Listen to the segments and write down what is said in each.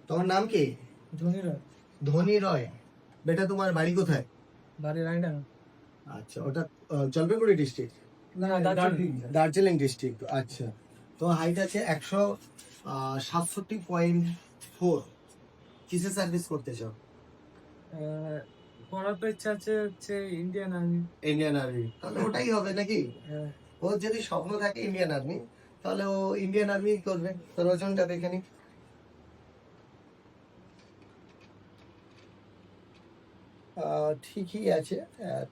তোমার নাম কি? ধনী রয়। ধনী রয়। বেটা তোমার বাড়ি কোথায়? বাড়ি রায়ডাঙ্গা। আচ্ছা, ওটা জলপাইগুড়ি ডিস্ট্রিক্ট, না, দার্জিলিং। দার্জিলিং ডিস্ট্রিক্ট। আচ্ছা, তো হাইট আছে 167.4। কিসে সার্ভিস করতে চাও? পড়ার তো ইচ্ছা আছে হচ্ছে ইন্ডিয়ান আর্মি। ইন্ডিয়ান আর্মি, তাহলে ওটাই হবে নাকি? ওর যদি স্বপ্ন থাকে ইন্ডিয়ান আর্মি, তাহলে ও ইন্ডিয়ান আর্মি করবে। তোর ওজনটা দেখে নি। ঠিকই আছে,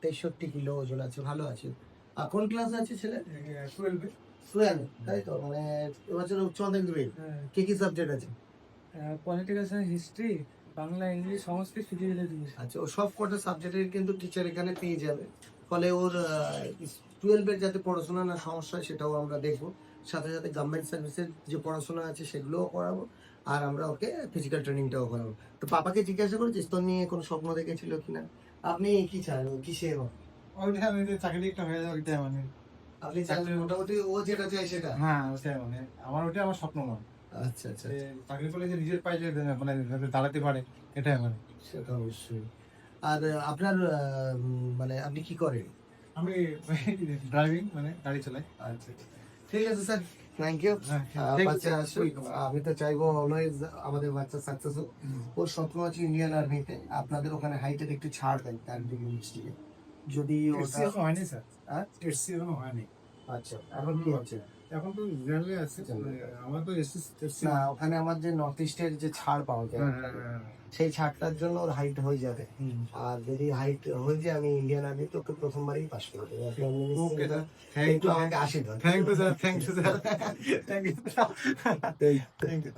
63 কিলো ওজন আছে, ভালো আছে। আর কোন ক্লাস আছে ছেলে? 12, তাই তো, মানে এবছর উচ্চ মাধ্যমিক দেবে। কি কি সাবজেক্ট আছে? Political science, history, Bangla, English, Sanskrit, physical education. আচ্ছা, ও সব কটা সাবজেক্টের কিন্তু টিচার এখানে পেয়ে যাবে। ফলে ওর 12-এর যাতে পড়াশোনা না সমস্যা হয় সেটাও আমরা দেখবো। সাথে সাথে গভর্নমেন্ট সার্ভিসের যে পড়াশোনা আছে সেগুলোও করাবো। আর আমরা ওকে ফিজিক্যাল ট্রেনিংটাও করাবো। তো পাপাকে জিজ্ঞাসা করেছিস তোর নিয়ে কোনো স্বপ্ন দেখেছিল কিনা? আপনি কি চান, কিসে? চাকরি একটা হয়ে যাবে, ওইটাই মানে। আপনি চান মোটামুটি ও যেটা চাই সেটা? হ্যাঁ, ওইটাই মানে ওইটাই আমার স্বপ্ন নয়। আচ্ছা আচ্ছা, চাকরি করলে যে নিজের পায়ে যে মানে দাঁড়াতে পারে, এটাই আমার। সেটা অবশ্যই। আর আপনার মানে আপনি কি করেন? আমি ড্রাইভিং, মানে গাড়ি চালাই। আচ্ছা, ঠিক আছে স্যার, থ্যাংক ইউ। বাচ্চা আসুক, আমি তো চাইবো অলওয়েজ আমাদের বাচ্চা সাকসেস হোক। ওর স্বপ্ন আছে ইন্ডিয়ান আর্মিতে। আপনাদের ওখানে হাইটের একটু ছাড় দেন তার ডিগ্রি, যদি ওটা হয়নি স্যার, হ্যাঁ? এসসি এখনো হয়নি। আচ্ছা, এখন কি হচ্ছে? এখন তো জেনারেলি আছে, আমার তো এসসি না, ওখানে আমার যে নর্থ ইস্টের যে ছাড় পাওয়া যায়, সেই ছাড়টার জন্য ওর হাইট হয়ে যাবে। আর যদি হাইট হয়ে যায় আমি ইন্ডিয়ান আর্মি তো ওকে প্রথমবারই পাস করে দেবো। একটু আমাকে আশীর্বাদ। Thank you sir, thank you sir, thank you. Thank you.